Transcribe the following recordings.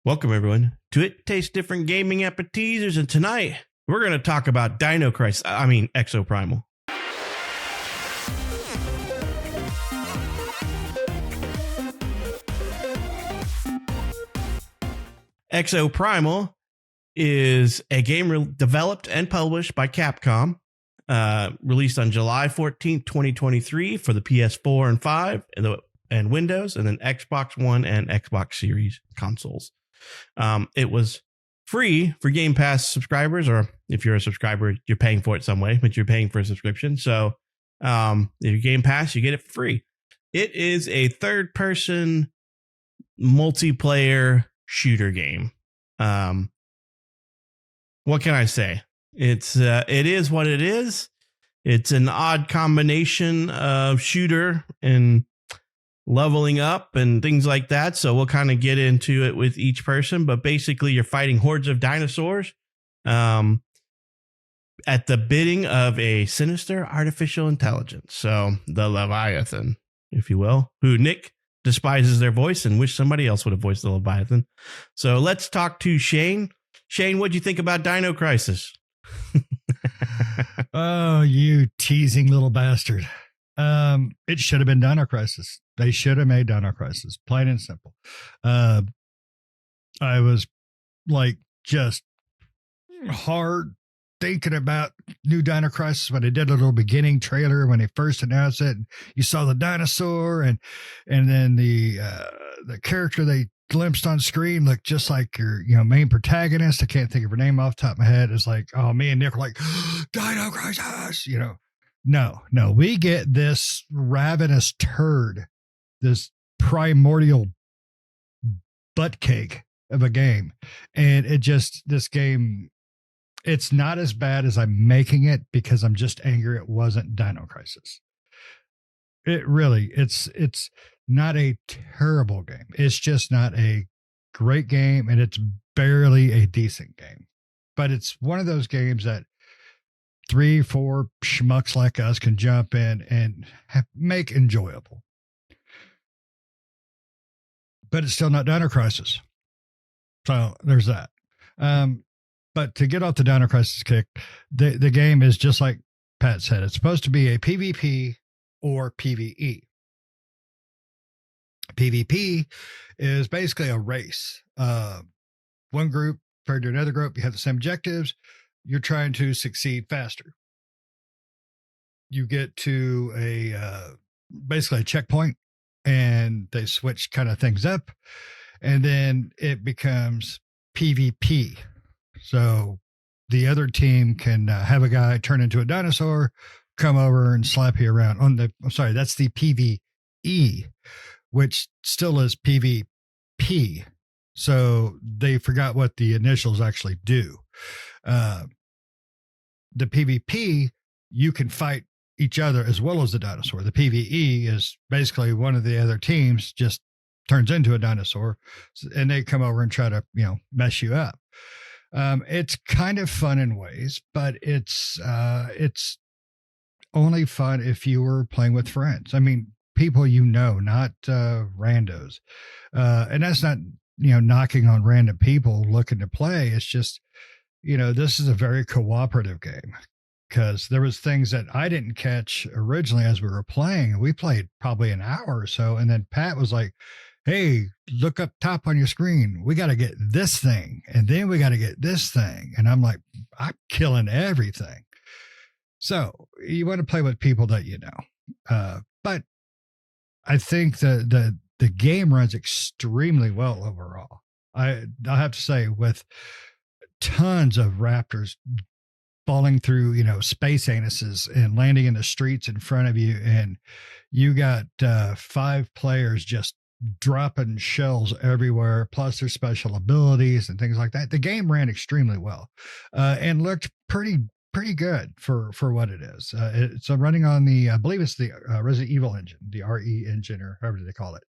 Welcome, everyone, to It Tastes Different Gaming Appetizers, and tonight we're going to talk about Exoprimal. Exoprimal is a game developed and published by Capcom, released on July 14th, 2023 for the PS4 and 5 and Windows, and then Xbox One and Xbox Series consoles. It was free for Game Pass subscribers, or if you're a subscriber, you're paying for it some way, but you're paying for a subscription. So if you're Game Pass, you get it for free. It is a third-person multiplayer shooter game. What can I say? It is what it is. It's an odd combination of shooter and leveling up and things like that. So we'll kind of get into it with each person, but basically you're fighting hordes of dinosaurs at the bidding of a sinister artificial intelligence. So the Leviathan, if you will, who Nick despises their voice and wish somebody else would have voiced the Leviathan. So let's talk to Shane. Shane, what'd you think about Dino Crisis? Oh, you teasing little bastard. It should have been Dino Crisis. They should have made Dino Crisis, plain and simple. I was like just hard thinking about new Dino Crisis when they did a little beginning trailer when they first announced it. And you saw the dinosaur and then the character they glimpsed on screen looked just like your main protagonist. I can't think of her name off the top of my head. It's like, oh, me and Nick were like, Dino Crisis, No, we get this ravenous turd, this primordial butt cake of a game. And this game, it's not as bad as I'm making it because I'm just angry it wasn't Dino Crisis. It's not a terrible game. It's just not a great game, and it's barely a decent game. But it's one of those games that 3-4 schmucks like us can jump in and make enjoyable. But it's still not Dino Crisis. So there's that. But to get off the Dino Crisis kick, the game is just like Pat said. It's supposed to be a PvP or PvE. PvP is basically a race. One group compared to another group, you have the same objectives. You're trying to succeed faster. You get to basically a checkpoint, and they switch kind of things up, and then it becomes PvP. So the other team can have a guy turn into a dinosaur, come over and slap you around. That's the PvE, which still is PvP. So they forgot what the initials actually do. The PvP, you can fight each other as well as the dinosaur. The PvE is basically one of the other teams just turns into a dinosaur, and they come over and try to, mess you up. It's kind of fun in ways, but it's only fun if you were playing with friends. I mean, people not randos. And that's not, knocking on random people looking to play. It's just, this is a very cooperative game because there was things that I didn't catch originally as we were playing. We played probably an hour or so. And then Pat was like, hey, look up top on your screen. We got to get this thing. And then we got to get this thing. And I'm like, I'm killing everything. So you want to play with people that you know. But I think the game runs extremely well overall. I'll have to say, with tons of raptors falling through, space anuses and landing in the streets in front of you, and you got 5 players just dropping shells everywhere, plus their special abilities and things like that. The game ran extremely well and looked pretty good for what it is. It's running on the, I believe it's the Resident Evil engine, the RE engine, or however they call it.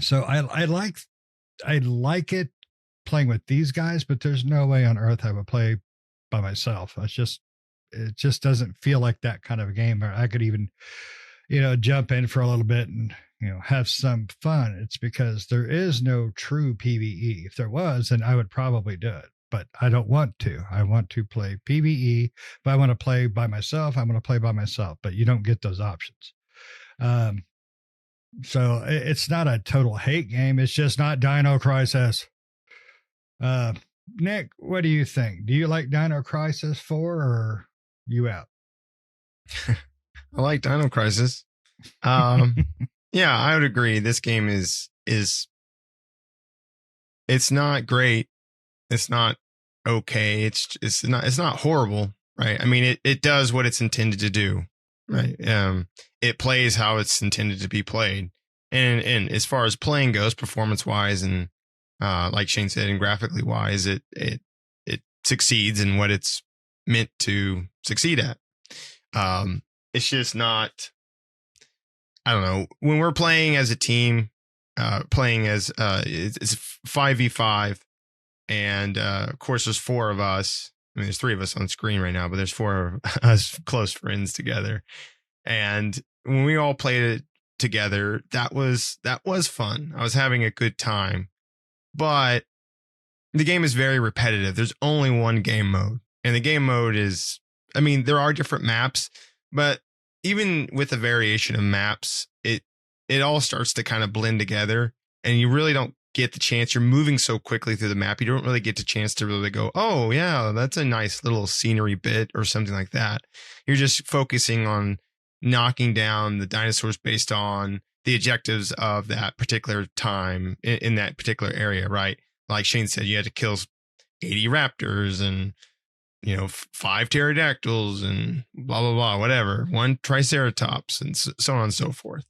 So I like it playing with these guys, but there's no way on earth I would play by myself. It just doesn't feel like that kind of a game. Or I could even, jump in for a little bit and, have some fun, it's because there is no true PvE. If there was, then I would probably do it. But I don't want to. I want to play PvE. If I want to play by myself, I'm going to play by myself. But you don't get those options. Um, so it's not a total hate game. It's just not Dino Crisis. Nick, what do you think? Do you like Dino Crisis 4 or you out? I like Dino Crisis. Yeah, I would agree. This game is it's not great. It's not okay. It's not horrible, right? I mean, it does what it's intended to do, right? It plays how it's intended to be played, and as far as playing goes, performance wise, and like Shane said, and graphically wise, it succeeds in what it's meant to succeed at. It's just not. I don't know. When we're playing as a team, playing as it's 5v5, and of course there's four of us. I mean, there's three of us on screen right now, but there's four of us close friends together. And when we all played it together, that was fun. I was having a good time. But the game is very repetitive. There's only one game mode, and the game mode is, I mean, there are different maps, but even with a variation of maps, it all starts to kind of blend together, and you really don't get the chance. You're moving so quickly through the map, you don't really get the chance to really go, oh yeah, that's a nice little scenery bit or something like that. You're just focusing on knocking down the dinosaurs based on the objectives of that particular time in that particular area, right? Like Shane said, you had to kill 80 raptors and 5 pterodactyls and blah blah blah, whatever, 1 triceratops, and so on and so forth.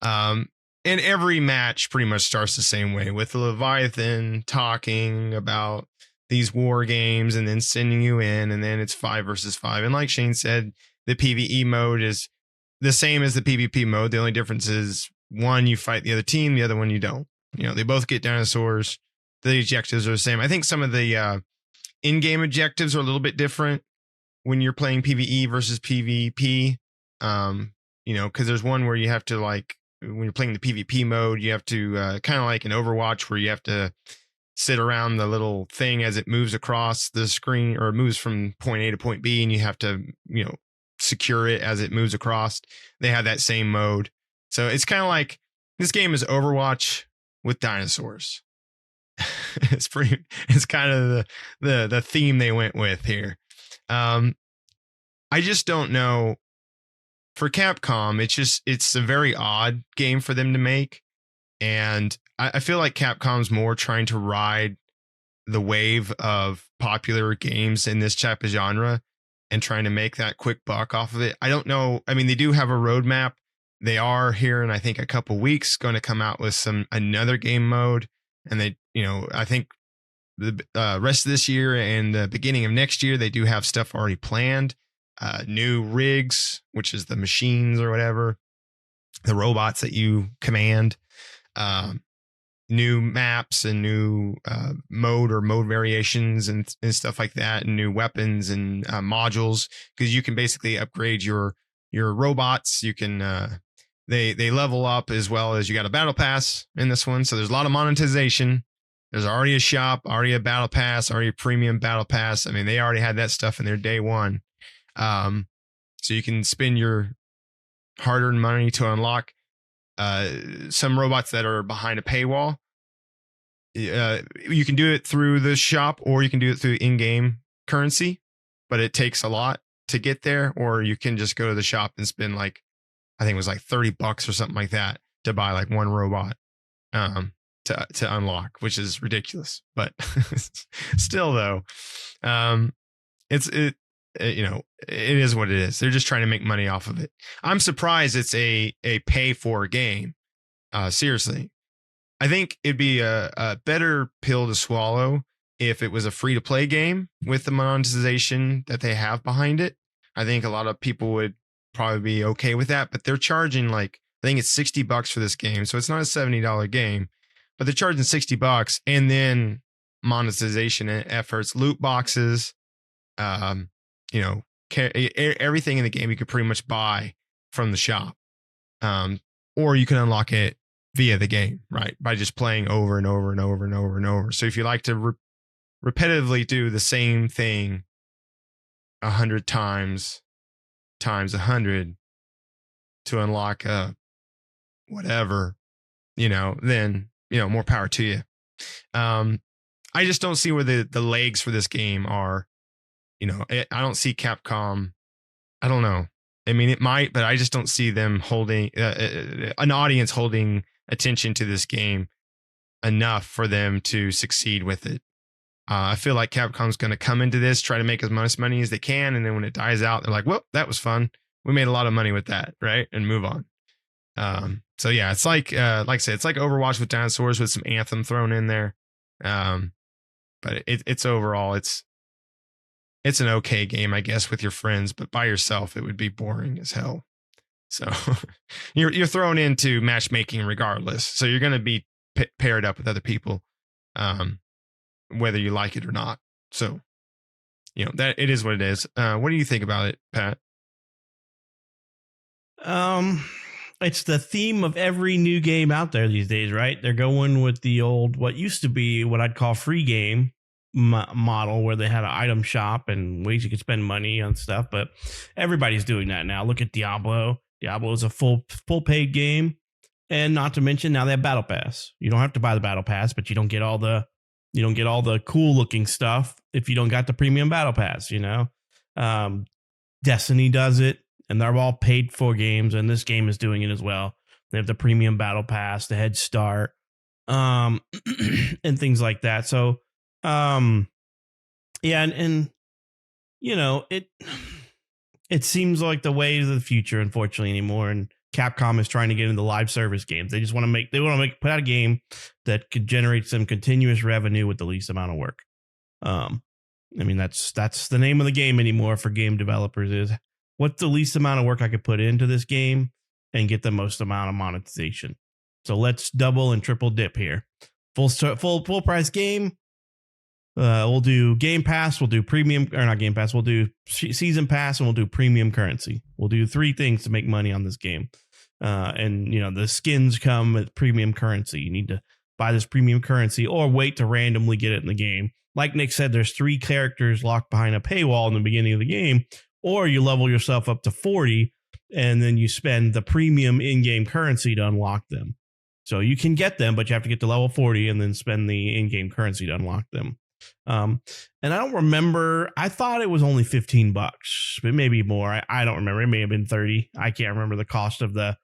And every match pretty much starts the same way, with the Leviathan talking about these war games and then sending you in, and then it's 5 versus 5. And like Shane said, the PvE mode is the same as the PvP mode. The only difference is one, you fight the other team, the other one you don't. They both get dinosaurs. The objectives are the same. I think some of the in-game objectives are a little bit different when you're playing PvE versus PvP. Because there's one where you have to, like, when you're playing the PvP mode, you have to kind of like an Overwatch, where you have to sit around the little thing as it moves across the screen, or moves from point A to point B, and you have to, secure it as it moves across. They have that same mode. So it's kind of like, this game is Overwatch with dinosaurs. It's kind of the theme they went with here. I just don't know. For Capcom, it's a very odd game for them to make. And I feel like Capcom's more trying to ride the wave of popular games in this type of genre and trying to make that quick buck off of it. I don't know. I mean, they do have a roadmap. They are here in, I think, a couple weeks going to come out with another game mode. And they, I think the rest of this year and the beginning of next year, they do have stuff already planned. New rigs, which is the machines or whatever, the robots that you command, new maps and new mode variations and stuff like that, and new weapons and modules, because you can basically upgrade your robots. You can they level up, as well as you got a battle pass in this one, so there's a lot of monetization. There's already a shop, already a battle pass, already a premium battle pass. I mean, they already had that stuff in their day one. So you can spend your hard-earned money to unlock some robots that are behind a paywall. You can do it through the shop, or you can do it through in-game currency, but it takes a lot to get there. Or you can just go to the shop and spend, like, I think it was like $30 or something like that to buy like one robot to unlock, which is ridiculous. But still, though, it is what it is. They're just trying to make money off of it. I'm surprised it's a pay for game. Seriously, I think it'd be a better pill to swallow if it was a free to play game with the monetization that they have behind it. I think a lot of people would probably be okay with that, but they're charging, like, I think it's $60 for this game. So it's not a $70 game, but they're charging $60, and then monetization efforts, loot boxes, everything in the game you could pretty much buy from the shop. or you can unlock it via the game, right? By just playing over and over and over and over and over. So if you like to repetitively do the same thing 100 times 100 to unlock whatever, then, more power to you. I just don't see where the legs for this game are. I don't see Capcom. I don't know. I mean, it might, but I just don't see them holding an audience holding attention to this game enough for them to succeed with it. I feel like Capcom's going to come into this, try to make as much money as they can, and then when it dies out, they're like, "Well, that was fun. We made a lot of money with that, right?" And move on. So yeah, it's like I said, it's like Overwatch with dinosaurs with some Anthem thrown in there. But it's overall, it's an okay game, I guess, with your friends, but by yourself, it would be boring as hell. So you're thrown into matchmaking regardless. So you're going to be paired up with other people, whether you like it or not. So, that it is what it is. What do you think about it, Pat? It's the theme of every new game out there these days, right? They're going with the old, what used to be what I'd call free game model, where they had an item shop and ways you could spend money on stuff. But everybody's doing that now. Look at Diablo. Diablo is a full paid game, and not to mention now they have Battle Pass. You don't have to buy the Battle Pass, but you don't get all the cool looking stuff if you don't got the premium Battle Pass. Destiny does it. And they're all paid for games, and this game is doing it as well. They have the premium battle pass, the head start, and things like that. So, yeah, and it seems like the way of the future, unfortunately, anymore. And Capcom is trying to get into live service games. They just want to put out a game that could generate some continuous revenue with the least amount of work. That's the name of the game anymore for game developers is, what's the least amount of work I could put into this game and get the most amount of monetization? So let's double and triple dip here. Full price game. We'll do Game Pass. We'll do premium, or not Game Pass. We'll do Season Pass, and we'll do premium currency. We'll do 3 things to make money on this game. And the skins come with premium currency. You need to buy this premium currency or wait to randomly get it in the game. Like Nick said, there's 3 characters locked behind a paywall in the beginning of the game. Or you level yourself up to 40 and then you spend the premium in-game currency to unlock them. So you can get them, but you have to get to level 40 and then spend the in-game currency to unlock them. And I don't remember. I thought it was only $15, but maybe more. I don't remember. It may have been 30. I can't remember the cost of the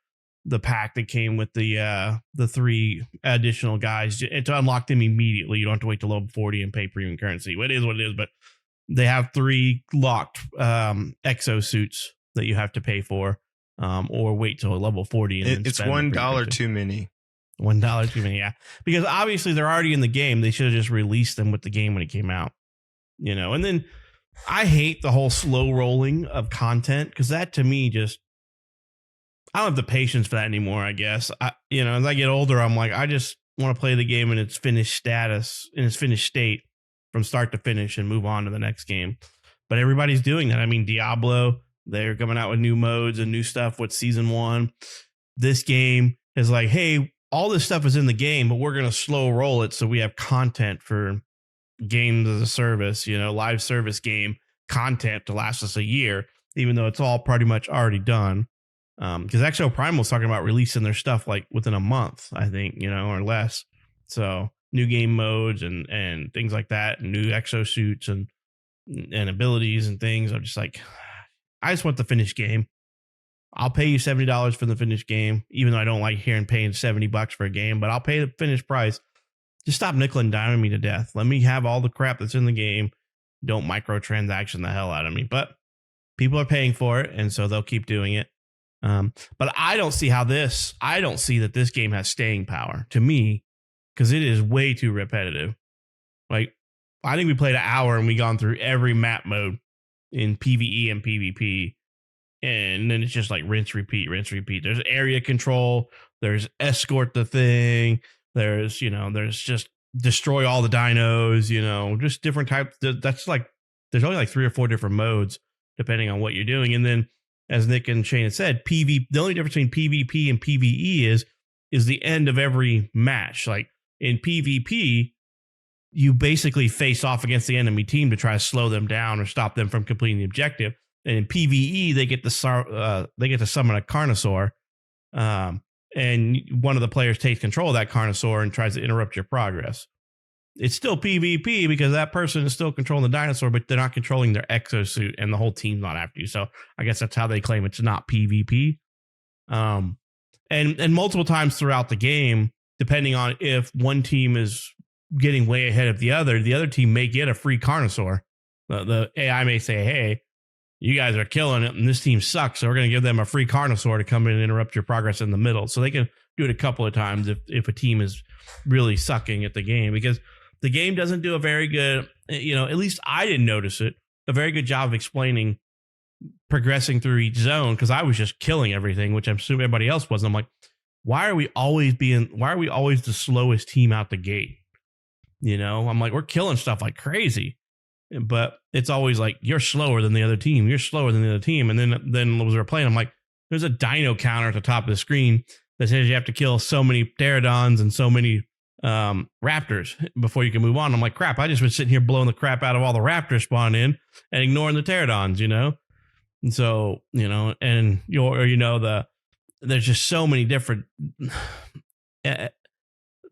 pack that came with the 3 additional guys. And to unlock them immediately, you don't have to wait till level 40 and pay premium currency. It is what it is, but they have 3 locked exosuits that you have to pay for, or wait till level 40. And it's $1 too many. $1 too many, yeah. Because obviously they're already in the game. They should have just released them with the game when it came out, And then I hate the whole slow rolling of content, because that to me just, I don't have the patience for that anymore. I guess as I get older, I'm like, I just want to play the game in its finished status, in its finished state, from start to finish, and move on to the next game. But everybody's doing that. I mean, Diablo, they're coming out with new modes and new stuff with season 1. This game is like, hey, all this stuff is in the game, but we're going to slow roll it so we have content for games as a service, live service game content to last us a year, even though it's all pretty much already done. Because Exoprimal was talking about releasing their stuff like within a month, I think, or less. So new game modes and things like that, and new exosuits and abilities and things. I'm just like, I just want the finished game. I'll pay you $70 for the finished game, even though I don't like hearing paying $70 for a game, but I'll pay the finished price. Just stop nickel and diming me to death. Let me have all the crap that's in the game. Don't microtransaction the hell out of me. But people are paying for it, and so they'll keep doing it. But I don't see that this game has staying power to me, because it is way too repetitive. Like, I think we played an hour and we gone through every map mode in PvE and PvP. And then it's just like rinse, repeat. There's area control. There's escort the thing. There's just destroy all the dinos, just different types. That's like, there's only like 3 or 4 different modes depending on what you're doing. And then as Nick and Shane had said, the only difference between PvP and PvE is the end of every match. Like in PvP, you basically face off against the enemy team to try to slow them down or stop them from completing the objective. And in PvE, they get to summon a Carnosaur, and one of the players takes control of that Carnosaur and tries to interrupt your progress. It's still PvP because that person is still controlling the dinosaur, but they're not controlling their exosuit, and the whole team's not after you. So I guess that's how they claim it's not PvP. And multiple times throughout the game, depending on if one team is getting way ahead of the other team may get a free Carnosaur. The AI may say, hey, you guys are killing it and this team sucks, so we're going to give them a free Carnosaur to come in and interrupt your progress in the middle. So they can do it a couple of times if a team is really sucking at the game, because the game doesn't do a very good, at least I didn't notice it, a very good job of explaining progressing through each zone, because I was just killing everything, which I'm assuming everybody else was. And I'm like, why are we always the slowest team out the gate? I'm like, we're killing stuff like crazy, but it's always like, you're slower than the other team. You're slower than the other team. And then as we were playing, I'm like, there's a dino counter at the top of the screen that says you have to kill so many pterodons and so many raptors before you can move on. I'm like, crap, I just been sitting here blowing the crap out of all the raptors spawning in and ignoring the pterodons, And so, there's just so many different,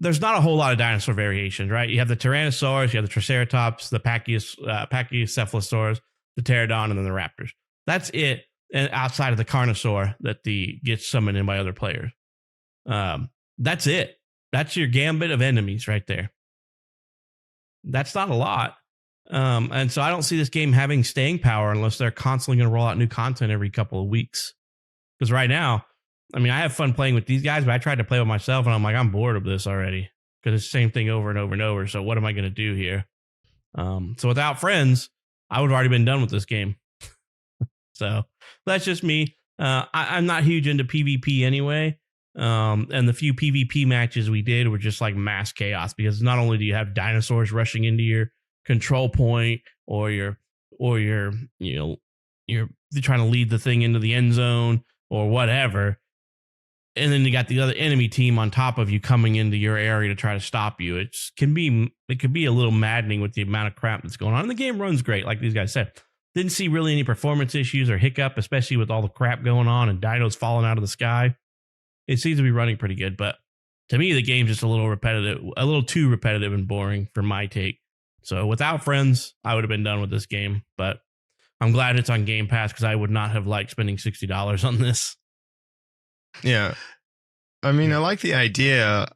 there's not a whole lot of dinosaur variations, right? You have the Tyrannosaurus, you have the Triceratops, the Pachycephalosaurus, the Pterodon, and then the Raptors. That's it. And outside of the Carnosaur that gets summoned in by other players. That's it. That's your gambit of enemies right there. That's not a lot. And so I don't see this game having staying power unless they're constantly going to roll out new content every couple of weeks. Because right now, I have fun playing with these guys, but I tried to play with myself and I'm like, I'm bored of this already because it's the same thing over and over and over. So what am I going to do here? So without friends, I would have already been done with this game. So that's just me. I'm not huge into PvP anyway. And the few PvP matches we did were just like mass chaos, because not only do you have dinosaurs rushing into your control point or you're trying to lead the thing into the end zone or whatever, and then you got the other enemy team on top of you coming into your area to try to stop you. It could be a little maddening with the amount of crap that's going on. And the game runs great, like these guys said. Didn't see really any performance issues or hiccup, especially with all the crap going on and dinos falling out of the sky. It seems to be running pretty good, but to me, the game's just a little too repetitive and boring for my take. So without friends, I would have been done with this game, but I'm glad it's on Game Pass because I would not have liked spending $60 on this. Yeah. I like the idea.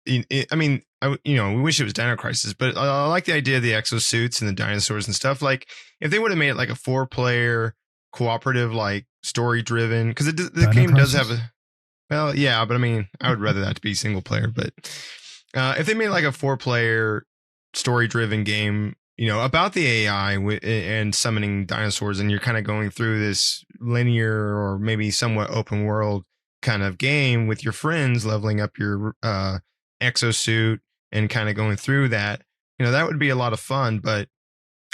We wish it was Dino Crisis, but I like the idea of the exosuits and the dinosaurs and stuff. Like, if they would have made it like a 4-player cooperative, like story driven, because the game does have a, well, yeah, but I would rather that to be single player. But if they made like a 4-player story driven game, about the AI and summoning dinosaurs, and you're kind of going through this linear or maybe somewhat open world kind of game with your friends, leveling up your exosuit and kind of going through that, that would be a lot of fun. But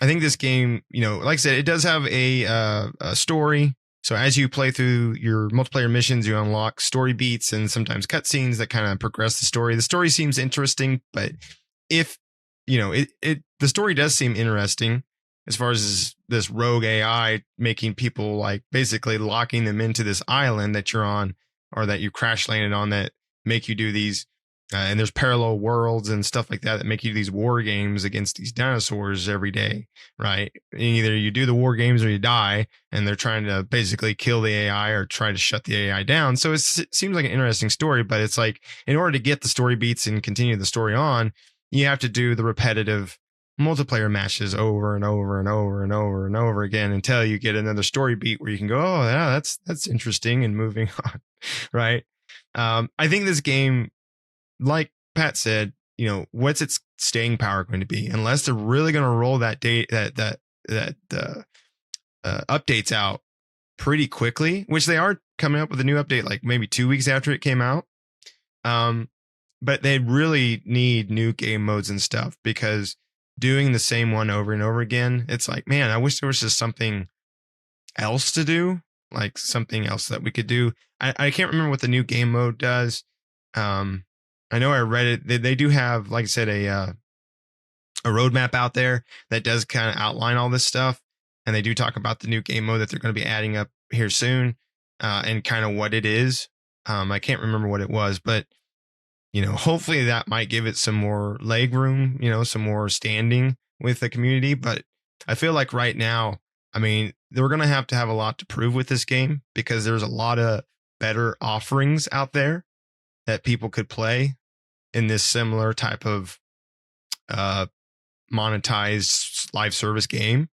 I think this game, like I said, it does have a story. So as you play through your multiplayer missions, you unlock story beats and sometimes cutscenes that kind of progress the story. The story seems interesting, but if the story does seem interesting as far as this rogue AI making people, like, basically locking them into this island that you're on, or that you crash landed on, that make you do these and there's parallel worlds and stuff like that make you do these war games against these dinosaurs every day, right? And either you do the war games or you die, and they're trying to basically kill the AI or try to shut the AI down. So it seems like an interesting story, but it's like, in order to get the story beats and continue the story on, you have to do the repetitive multiplayer matches over and over and over and over and over again until you get another story beat where you can go, oh yeah, that's interesting, and moving on, right? I think this game, like Pat said, what's its staying power going to be? Unless they're really going to roll that updates out pretty quickly, which they are coming up with a new update like maybe 2 weeks after it came out. But they really need new game modes and stuff, because doing the same one over and over again, it's like, man, I wish there was just something else to do. like something else that we could do. I can't remember what the new game mode does. I know I read it. They do have, like I said, a roadmap out there that does kind of outline all this stuff. And they do talk about the new game mode that they're going to be adding up here soon, and kind of what it is. I can't remember what it was, but hopefully that might give it some more leg room, some more standing with the community. But I feel like right now, I mean, they're going to have a lot to prove with this game, because there's a lot of better offerings out there that people could play in this similar type of monetized live service game.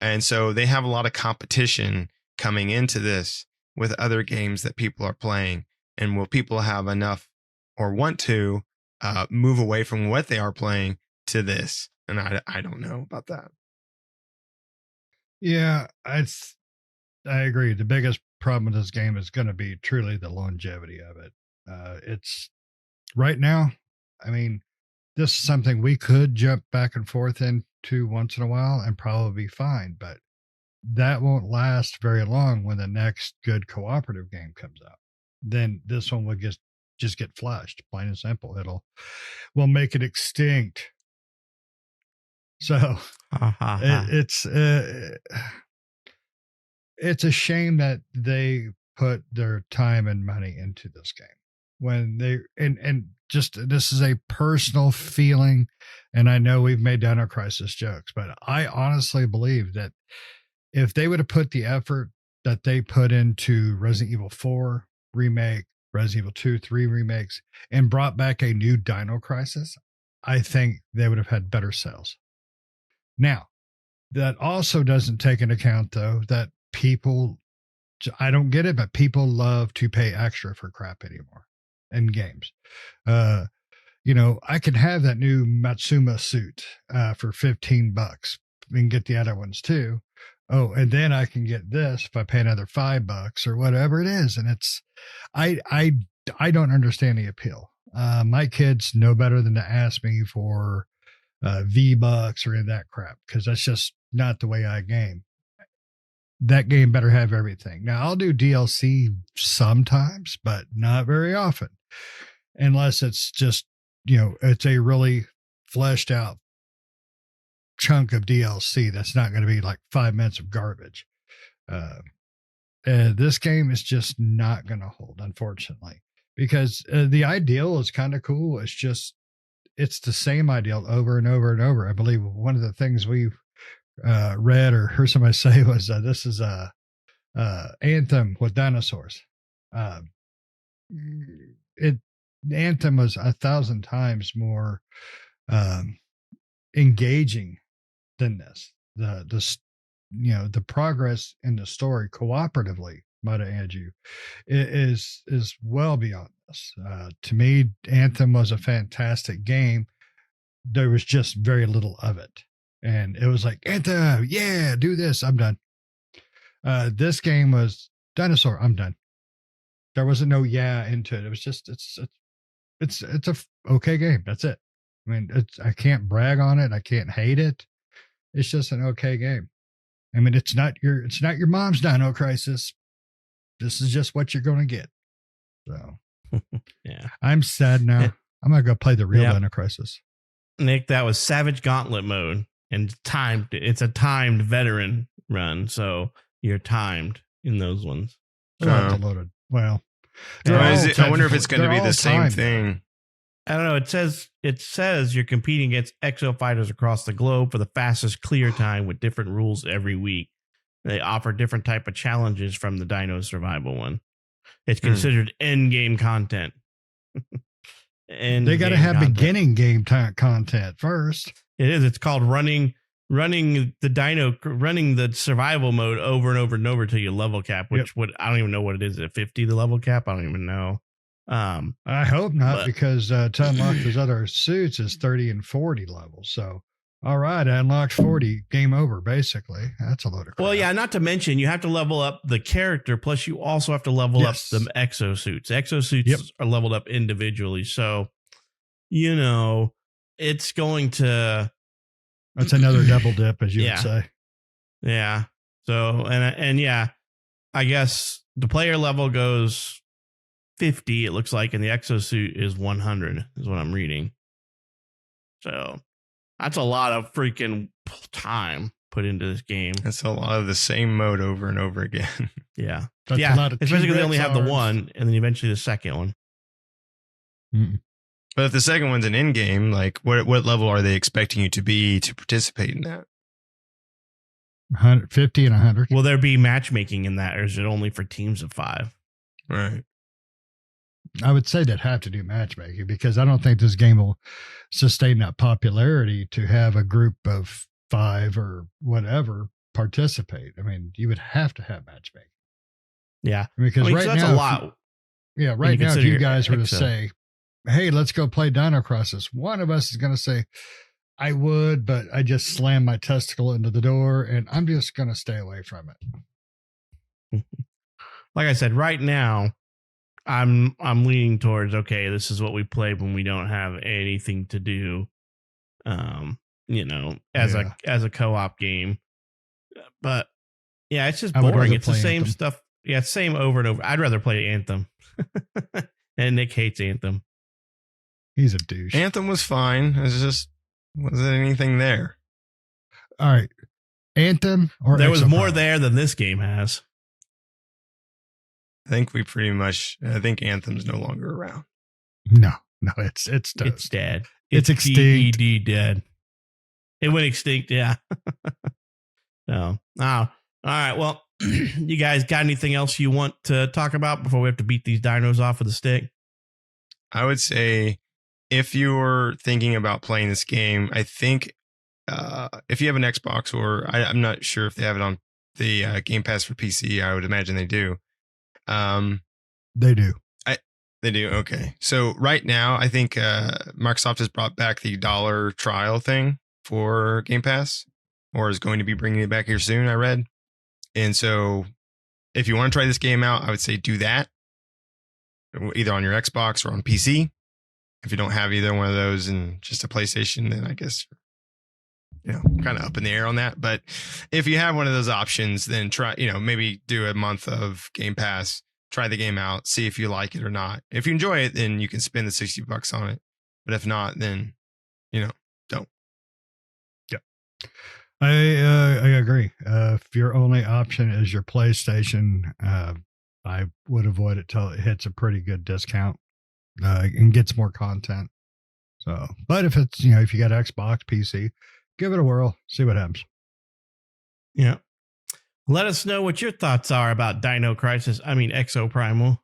And so they have a lot of competition coming into this with other games that people are playing. And will people have enough or want to move away from what they are playing to this? And I don't know about that. Yeah, I agree. The biggest problem with this game is going to be truly the longevity of it. It's right now, I mean, this is something we could jump back and forth into once in a while and probably be fine, but that won't last very long when the next good cooperative game comes out. Then this one will just get flushed, plain and simple. We'll make it extinct. So it's a shame that they put their time and money into this game when they and just this is a personal feeling, and I know we've made Dino Crisis jokes, but I honestly believe that if they would have put the effort that they put into Resident Evil 4 remake, Resident Evil 2, 3 remakes, and brought back a new Dino Crisis, I think they would have had better sales. Now, that also doesn't take into account, though, that people, I don't get it, but people love to pay extra for crap anymore in games. I could have that new Matsuma suit for $15 and get the other ones too. Oh, and then I can get this if I pay another $5 or whatever it is. And I don't understand the appeal. My kids know better than to ask me for V-Bucks or any of that crap, because that's just not the way I game. That game better have everything. Now, I'll do DLC sometimes, but not very often, unless it's just, it's a really fleshed out chunk of DLC that's not going to be like 5 minutes of garbage. This game is just not going to hold, unfortunately, because the ideal is kind of cool. It's the same ideal over and over and over. I believe one of the things we've read or heard somebody say was this is a Anthem with dinosaurs. Anthem was 1,000 times more engaging than this. The progress in the story cooperatively, might I add you, is well beyond this. To me, Anthem was a fantastic game. There was just very little of it. And it was like, Anthem, yeah, do this. I'm done. This game was dinosaur. I'm done. There wasn't no yeah into it. It was just, it's a okay game. That's it. I mean, I can't brag on it. I can't hate it. It's just an okay game. I mean, it's not your mom's Dino Crisis. This is just what you're going to get. So, yeah, I'm sad now. I'm gonna go play the real Dino Crisis. Nick, that was Savage Gauntlet mode, and timed. It's a timed veteran run, so you're timed in those ones. Loaded. Well, I wonder if it's going to be the same thing. I don't know. It says you're competing against exo fighters across the globe for the fastest clear time with different rules every week. They offer different type of challenges from the Dino Survival one. It's considered end game content. They got to have beginning game content first. It is. It's called running the survival mode over and over and over till you level cap, which I don't even know what it is. At 50, the level cap? I don't even know. I hope not, because to unlock those other suits is 30 and 40 levels. So, all right, I unlocked 40, game over, basically. That's a load of crap. Well, yeah, not to mention you have to level up the character, plus you also have to level up the exosuits. Exosuits are leveled up individually. So, it's going to... That's another double dip, as you would say. Yeah. So, and yeah, I guess the player level goes 50, it looks like, and the exosuit is 100, is what I'm reading. So that's a lot of freaking time put into this game. That's a lot of the same mode over and over again. Yeah. That's a lot of especially because they only T-Rex have the arms. one and then eventually the second one. But if the second one's an in-game, like what level are they expecting you to be to participate in that? 150 and 100. Will there be matchmaking in that, or is it only for teams of 5? Right. I would say they'd have to do matchmaking because I don't think this game will sustain that popularity to have a group of 5 or whatever participate. I mean, you would have to have matchmaking. Yeah. Because right so that's now, a lot. right now, if you guys were to Exo. say, hey, let's go play Dino Crisis, one of us is going to say, I would, but I just slammed my testicle into the door and I'm just going to stay away from it. Like I said, right now, I'm leaning towards, okay, this is what we play when we don't have anything to do, as a co-op game. But yeah, it's just boring. It's the same stuff. Yeah, it's same over and over. I'd rather play Anthem. And Nick hates Anthem. He's a douche. Anthem was fine. It's just wasn't anything there. All right. Anthem or there was Exoprimal? more there than this game has. I think I think Anthem's no longer around. No, it's dead. toast. It's dead. It's extinct. DED dead. It went extinct, yeah. So, all right. Well, you guys got anything else you want to talk about before we have to beat these dinos off with a stick? I would say if you're thinking about playing this game, I think if you have an Xbox, or I'm not sure if they have it on the Game Pass for PC, I would imagine they do. They do. They do. Okay. So right now, I think Microsoft has brought back the $1 trial thing for Game Pass, or is going to be bringing it back here soon, I read. And so if you want to try this game out, I would say do that either on your Xbox or on PC. If you don't have either one of those and just a PlayStation, then I guess, kind of up in the air on that. But if you have one of those options, then try, maybe do a month of Game Pass, try the game out, see if you like it or not. If you enjoy it, then you can spend the $60 on it. But if not, then, don't. Yeah. I agree. If your only option is your PlayStation, I would avoid it till it hits a pretty good discount and gets more content. So, but if it's, if you got Xbox, PC, give it a whirl, see what happens. Yeah. Let us know what your thoughts are about Exoprimal,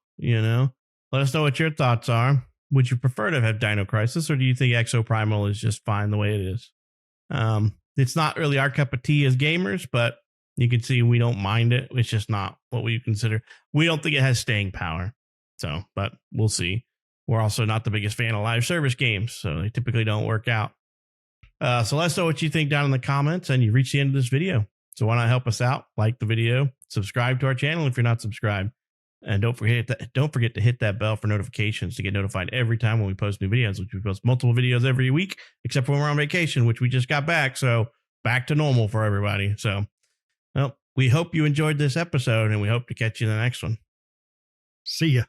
Let us know what your thoughts are. Would you prefer to have Dino Crisis, or do you think Exoprimal is just fine the way it is? It's not really our cup of tea as gamers, but you can see we don't mind it. It's just not what we consider. We don't think it has staying power. So, but we'll see. We're also not the biggest fan of live service games, so they typically don't work out. So let us know what you think down in the comments, and you've reached the end of this video. So why not help us out? Like the video, subscribe to our channel if you're not subscribed, and don't forget to hit that bell for notifications to get notified every time when we post new videos, which we post multiple videos every week, except for when we're on vacation, which we just got back. So back to normal for everybody. So, well, we hope you enjoyed this episode, and we hope to catch you in the next one. See ya.